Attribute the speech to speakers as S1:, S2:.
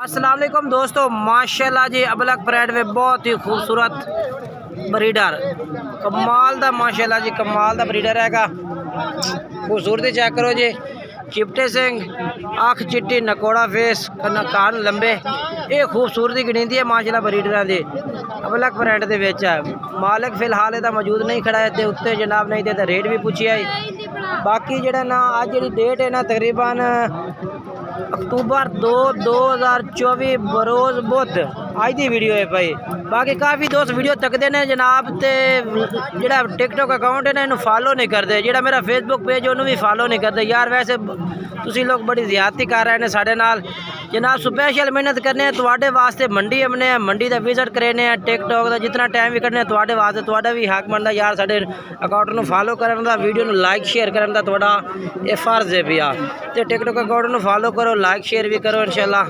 S1: अस्सलाम वालेकुम दोस्तों, माशाल्लाह जी अबलग ब्रांड में बहुत ही खूबसूरत ब्रीडर कमाल दा माशाल्लाह जी कमाल दा ब्रीडर हैगा। खूबसूरती चेक करो जी, चिपटे सिंह, अख चिट्टी, नकोड़ा फेस, कान लंबे, ये खूबसूरती गिणींदी है माशाल्लाह ब्रीडर दी। अबलग ब्रांड दे विच है। मालिक फिलहाल इहदा मौजूद नहीं खड़ा है ते उत्ते जनाब नहीं ते रेट भी पूछिया है। बाकी जेड़ा ना अज जी डेट है ना तकरीबन अक्तूबर 2 2024 बरोज़ बुध अज की वीडियो है भाई। बाकी काफ़ी दोस्त वीडियो तकते हैं जनाब ते जेड़ा टिकटॉक अकाउंट है ना इन्हू फॉलो नहीं करते, जेड़ा मेरा फेसबुक पेज उन्होंने भी फॉलो नहीं करते। यार वैसे तुसी लोग बड़ी ज़्यादती कर रहे हैं साढ़े नाल जनाब। स्पैशल मेहनत करने तुहाडे वास्ते मंडी हमने मंडी का विजिट करने टिकटॉक का जितना टाइम भी कढ़ने तुहाडे वास्ते तुहाडा भी हक बनता यार साढ़े अकाउंट में फॉलो करने का, वीडियो में लाइक शेयर करने का तुहाडा ये फर्ज है भैया। तो टिकटॉक अकाउंट में फॉलो करो, लाइक शेयर भी करो इंशाल्लाह।